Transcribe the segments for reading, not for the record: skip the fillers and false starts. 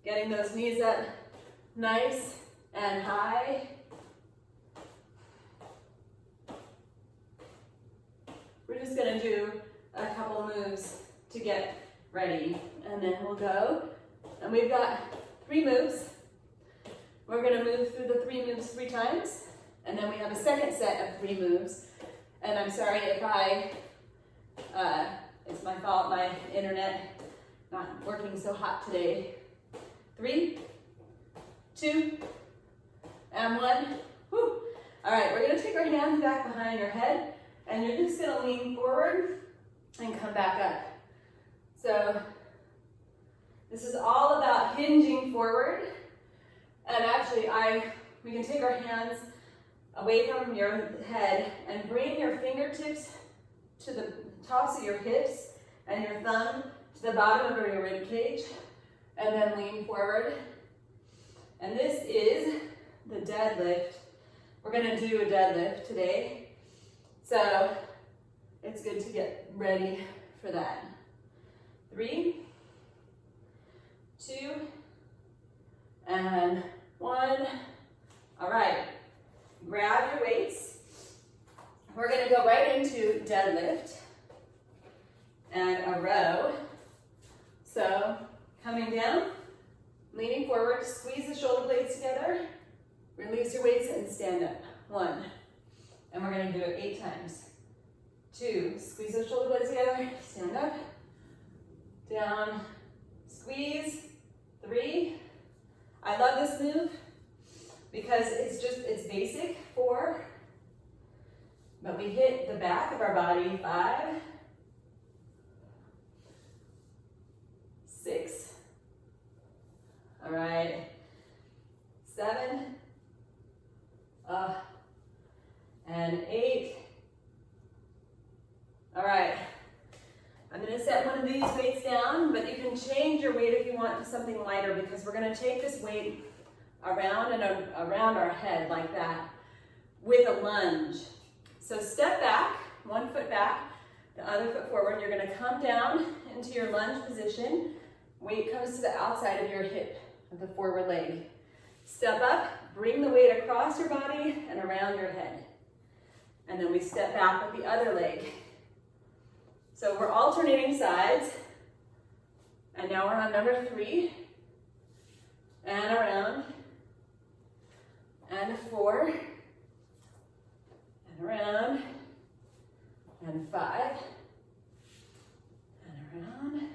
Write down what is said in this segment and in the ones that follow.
Getting those knees up nice and high. We're just gonna do a couple moves to get ready, and then we'll go. And we've got 3 moves. We're gonna move through the 3 moves 3 times, and then we have a second set of 3 moves. And I'm sorry if it's my fault, my internet not working so hot today. 3, 2, and 1. Whew. All right, we're gonna take our hands back behind your head, and you're just gonna lean forward and come back up. So this is all about hinging forward. And actually, we can take our hands away from your head and bring your fingertips to the tops of your hips and your thumb to the bottom of your rib cage, and then lean forward. And this is the deadlift. We're gonna do a deadlift today. So it's good to get ready for that. 3, 2, and 1. All right, grab your weights. We're gonna go right into deadlift and a row. So coming down, leaning forward, squeeze the shoulder blades together, release your weights and stand up. 1, and we're gonna do it 8 times. 2, squeeze those shoulder blades together, stand up, down, squeeze. 3, I love this move because it's basic. 4, but we hit the back of our body. 5, 6, all right, 7, and 8, all right. I'm gonna set one of these weights down, but you can change your weight if you want to something lighter, because we're gonna take this weight around and around our head like that with a lunge. So step back, 1 foot back, the other foot forward. You're gonna come down into your lunge position. Weight comes to the outside of your hip of the forward leg. Step up, bring the weight across your body and around your head. And then we step back with the other leg. So we're alternating sides. And now we're on number 3. And around. And 4. And around. And 5. And around.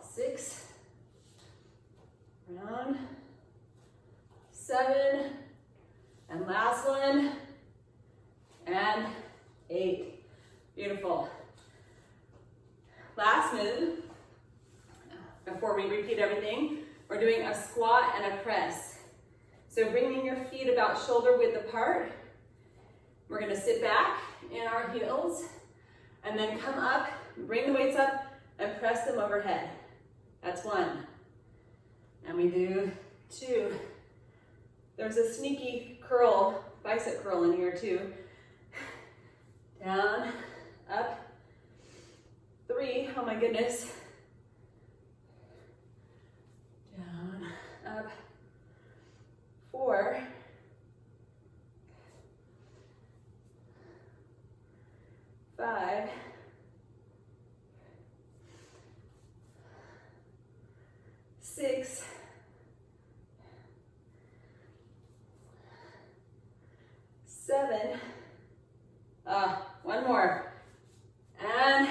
6. Around. 7. And last one. And 8. Beautiful. Last move, before we repeat everything, we're doing a squat and a press. So bringing your feet about shoulder width apart. We're gonna sit back in our heels and then come up, bring the weights up and press them overhead. That's 1. And we do 2. There's a sneaky curl, bicep curl in here too. Down, up. 3, oh my goodness. Down, up. 4. 5. 6. 7. 1 more. And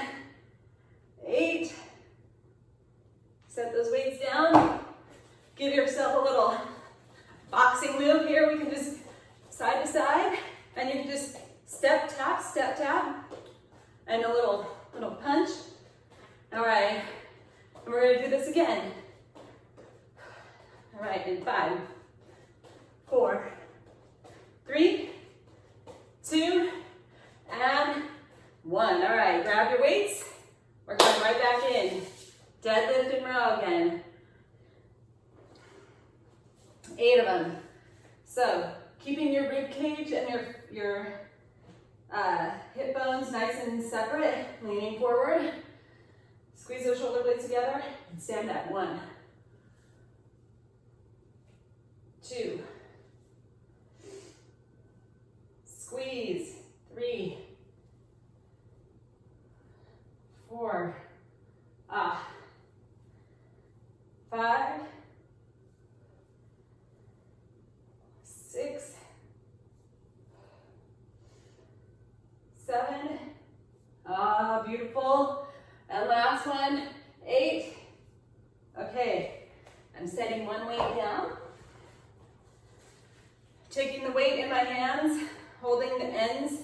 8. Set those weights down. Give yourself a little boxing move here. We can just side to side, and you can just step tap, and a little punch. All right, and we're gonna do this again. All right, in 5, 4, 3, 2, and 1. All right, grab your weights. We're going right back in. Deadlift and row again. 8 of them. So keeping your rib cage and your hip bones nice and separate, leaning forward. Squeeze those shoulder blades together and stand up. 1, 4, 5, 6, 7, beautiful, and last one, 8, okay, I'm setting one weight down, taking the weight in my hands, holding the ends,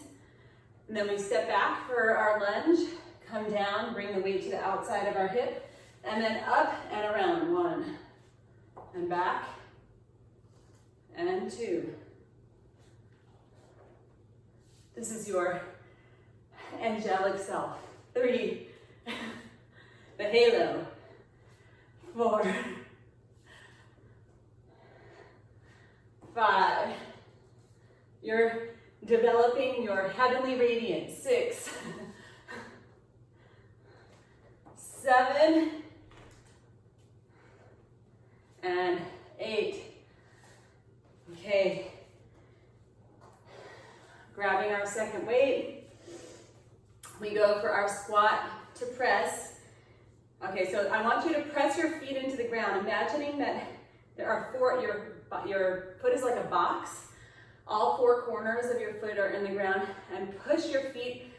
and then we step back for our lunge, come down, bring the weight to the outside of our hip, and then up and around, 1, and back, and 2. This is your angelic self. 3, the halo, 4, 5, you're developing your heavenly radiance, 6, 7, and 8. Okay, grabbing our second weight, we go for our squat to press. Okay, so I want you to press your feet into the ground, imagining that there are 4, your foot is like a box. All 4 corners of your foot are in the ground, and push your feet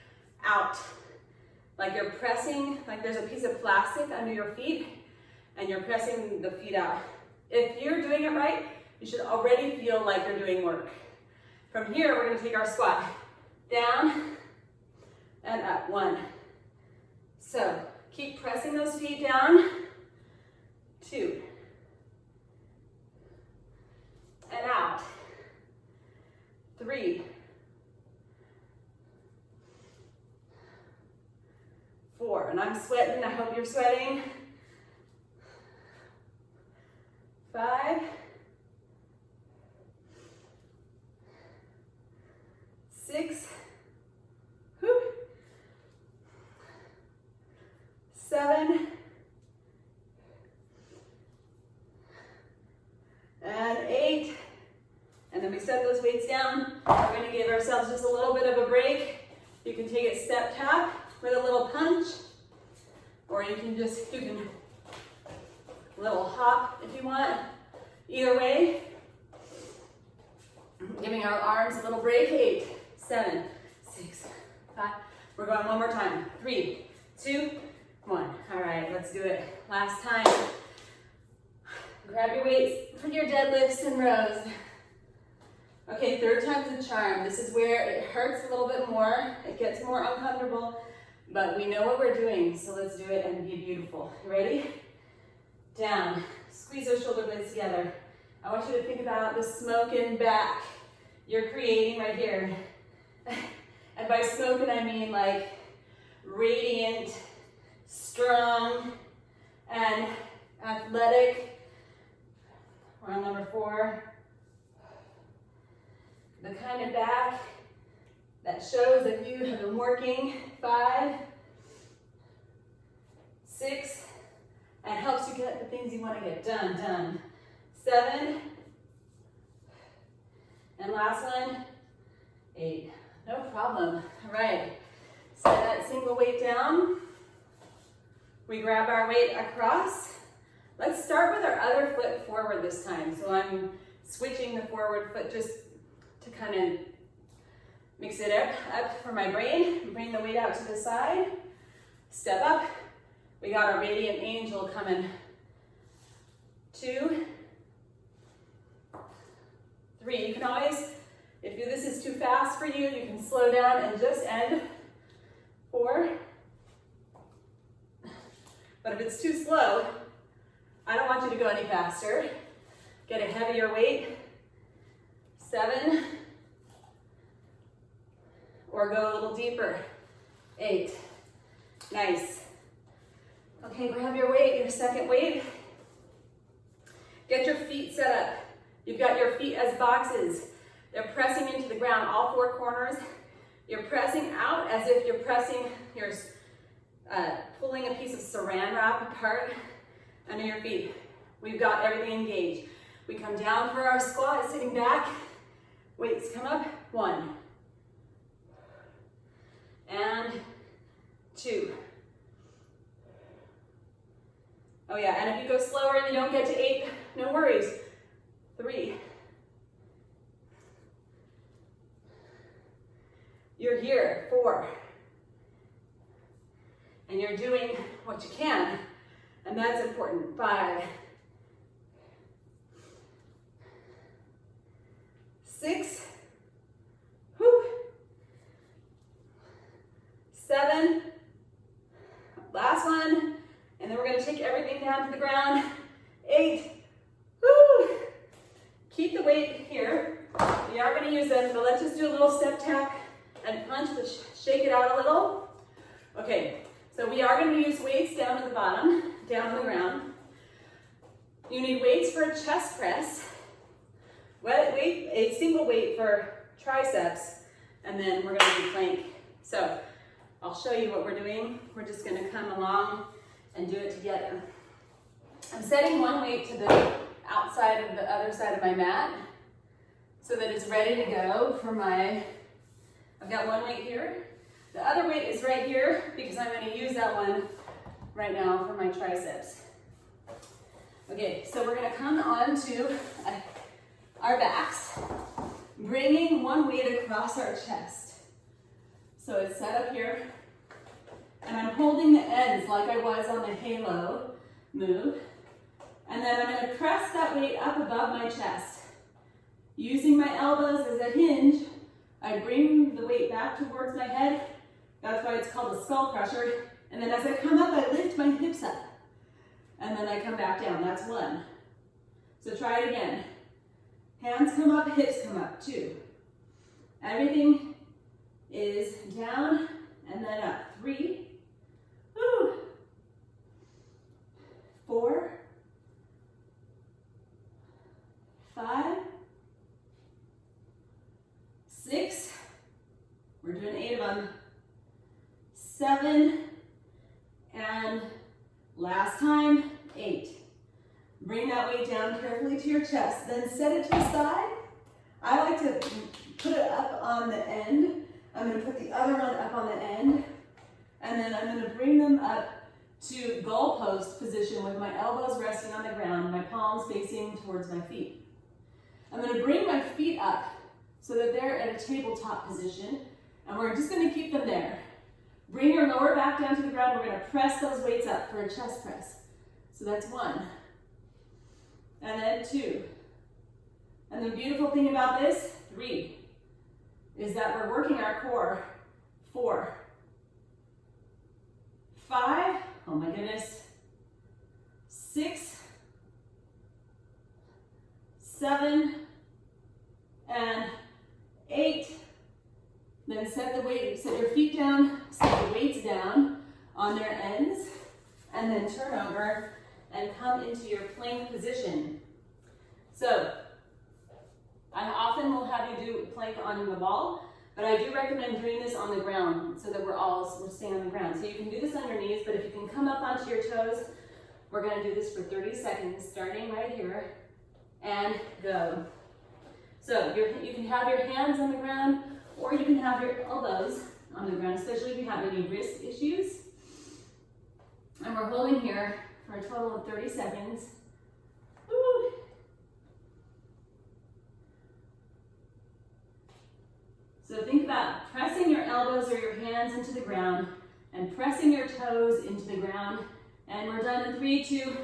out. Like you're pressing, like there's a piece of plastic under your feet, and you're pressing the feet out. If you're doing it right, you should already feel like you're doing work. From here, we're gonna take our squat down and up, 1. So keep pressing those feet down, 2, and out, 3, 4, and I'm sweating, I hope you're sweating, 5, 6, 7, and 8, and then we set those weights down. We're going to give ourselves just a little bit of a break. You can take it step tap with a little punch, or you can little hop if you want. Either way, giving our arms a little break. 8, 7, 6, 5. We're going one more time. 3, 2, 1. All right, let's do it. Last time. Grab your weights for your deadlifts and rows. Okay, 3rd time's the charm. This is where it hurts a little bit more. It gets more uncomfortable, but we know what we're doing, so let's do it and be beautiful. You ready? Down. Squeeze those shoulder blades together. I want you to think about the smoking back you're creating right here. And by smoking, I mean like radiant, strong, and athletic. We're on number 4. The kind of back that shows that you have been working. 5, 6, and helps you get the things you want to get done. 7, and last one, 8. No problem. All right, set that single weight down. We grab our weight across. Let's start with our other foot forward this time. So I'm switching the forward foot just to kind of mix it up for my brain. Bring the weight out to the side. Step up. We got our radiant angel coming. 2, 3. You can always, if this is too fast for you, you can slow down and just end. 4. But if it's too slow, I don't want you to go any faster. Get a heavier weight. 7. Or go a little deeper. 8. Nice. Okay, grab your weight, your second weight. Get your feet set up. You've got your feet as boxes. They're pressing into the ground, all 4 corners. You're pressing out as if you're pressing, you're pulling a piece of saran wrap apart under your feet. We've got everything engaged. We come down for our squat, sitting back. Weights come up. 1. And 2. Oh yeah, and if you go slower and you don't get to 8, no worries. 3. You're here. 4. And you're doing what you can, and that's important. 5. 6. Whew. 7. Last one. And then we're going to take everything down to the ground. 8. Woo. Keep the weight here. We are going to use them, but let's just do a little step tap and punch to shake it out a little. Okay, so we are going to use weights down at the bottom, down on the ground. You need weights for a chest press. A single weight for triceps, and then we're going to do plank. So I'll show you what we're doing. We're just going to come along and do it together. I'm setting one weight to the outside of the other side of my mat so that it's ready to go for my, I've got one weight here. The other weight is right here because I'm going to use that one right now for my triceps. Okay, so we're going to come on to our backs, bringing one weight across our chest. So it's set up here, and I'm holding the ends like I was on the halo move, and then I'm going to press that weight up above my chest. Using my elbows as a hinge, I bring the weight back towards my head. That's why it's called a skullcrusher. And then as I come up, I lift my hips up, and then I come back down. That's 1. So try it again. Hands come up, hips come up. 2. Everything is down and then up. 3. Woo. 4. 5. 6. We're doing 8 of them. 7. And last time, 8. Bring that weight down carefully to your chest, then set it to the side. I like to put it up on the end. I'm going to put the other one up on the end, and then I'm going to bring them up to goalpost position with my elbows resting on the ground, my palms facing towards my feet. I'm going to bring my feet up so that they're at a tabletop position, and we're just going to keep them there. Bring your lower back down to the ground. We're going to press those weights up for a chest press. So that's 1. And then 2. And the beautiful thing about this, 3, is that we're working our core. 4. 5. Oh my goodness. 6. 7. And 8. Then set your feet down, set the weights down on their ends, and then turn over and come into your plank position. So, I often will have you do plank on the wall, but I do recommend doing this on the ground so that we're staying on the ground. So you can do this on your knees, but if you can come up onto your toes, we're going to do this for 30 seconds, starting right here, and go. So you can have your hands on the ground, or you can have your elbows on the ground, especially if you have any wrist issues. And we're holding here for a total of 30 seconds. Woo. So think about pressing your elbows or your hands into the ground and pressing your toes into the ground. And we're done in 3, 2,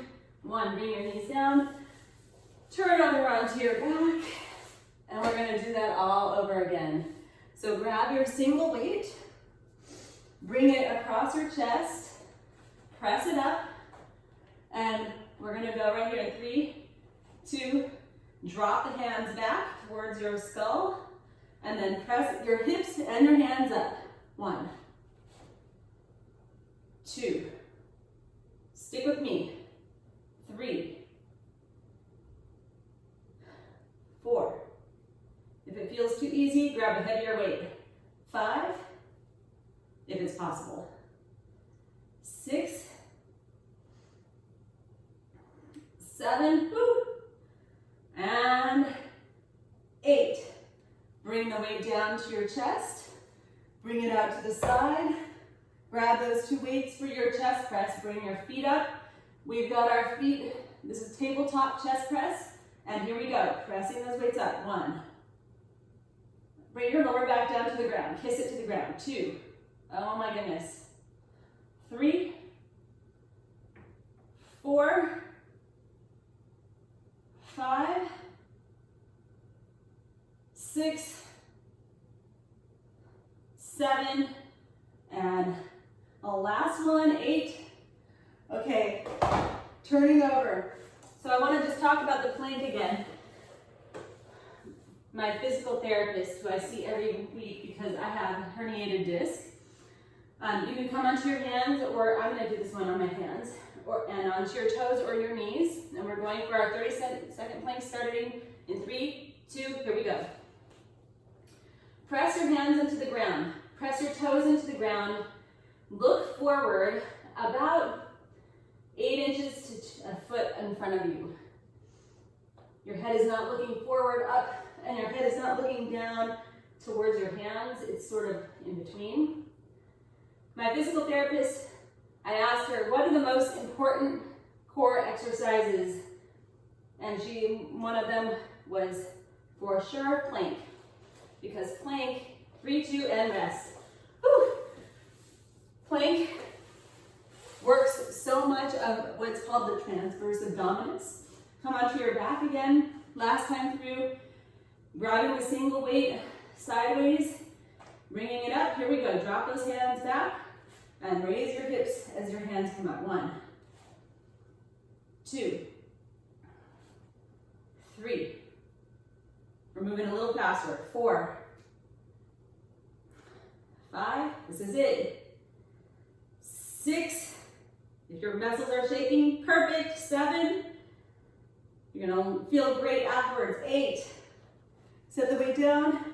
1. Bring your knees down, turn over onto your back, and we're going to do that all over again. So grab your single weight, bring it across your chest, press it up, and we're going to go right here in 3, 2, drop the hands back towards your skull, and then press your hips and your hands up. 1, 2, stick with me. 3, 4. If it feels too easy, grab a heavier weight. 5, if it's possible. 6, 7, woo, and 8. Bring the weight down to your chest. Bring it out to the side. Grab those 2 weights for your chest press. Bring your feet up We've got our feet, this is tabletop chest press, and here we go, pressing those weights up. 1. Bring your lower back down to the ground, kiss it to the ground. 2. Oh my goodness. 3, 4, 5, 6, 7, and a last one, 8. Okay, turning over. So I want to just talk about the plank again. My physical therapist, who I see every week because I have a herniated disc. You can come onto your hands, or I'm going to do this one on my hands, and onto your toes or your knees. And we're going for our 30-second plank starting in 3, 2, here we go. Press your hands into the ground. Press your toes into the ground. Look forward about 8 inches to a foot in front of you. Your head is not looking forward up, and your head is not looking down towards your hands. It's sort of in between. My physical therapist, I asked her, what are the most important core exercises? And one of them was for sure plank. Because plank, 3, 2, and rest. Whew. Plank works so much of what's called the transverse abdominis. Come onto your back again. Last time through, grabbing the single weight sideways, bringing it up. Here we go. Drop those hands back and raise your hips as your hands come up. 1, 2, 3. We're moving a little faster. 4, 5. This is it. 6. If your muscles are shaking, perfect. 7. You're gonna feel great afterwards. 8. Set the weight down.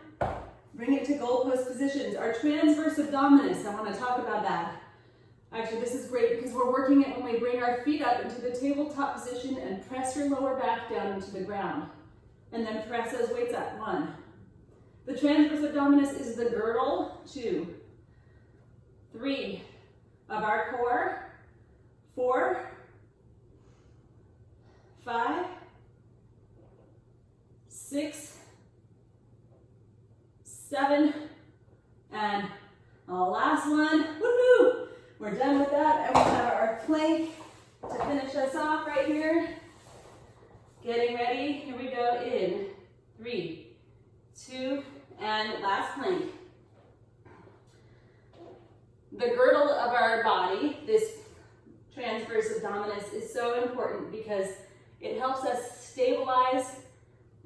Bring it to goalpost positions. Our transverse abdominis, I want to talk about that. Actually, this is great because we're working it when we bring our feet up into the tabletop position and press your lower back down into the ground. And then press those weights up. 1. The transverse abdominis is the girdle. 2, 3 of our core. 4, 5, 6, 7, and the last one. Woohoo! We're done with that, and we have our plank to finish us off right here. Getting ready. Here we go in 3, 2, and last plank. The girdle of our body, this transverse abdominis, is so important because it helps us stabilize.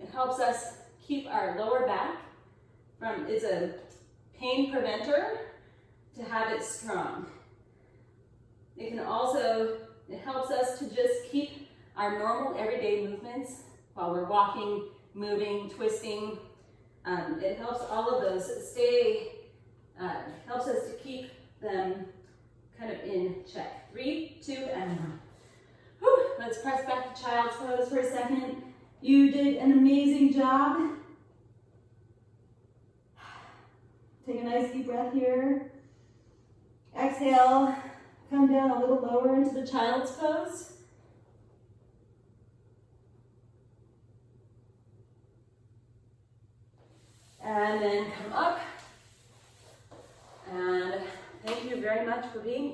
It helps us keep our lower back from, it's a pain preventer to have it strong. It can also, it helps us to just keep our normal everyday movements while we're walking, moving, twisting. It helps all of those stay, helps us to keep them kind of in check. 3, 2, and 1. Whew. Let's press back to child's pose for a second. You did an amazing job. Take a nice deep breath here. Exhale, come down a little lower into the child's pose. And then come up. And thank you very much for being here.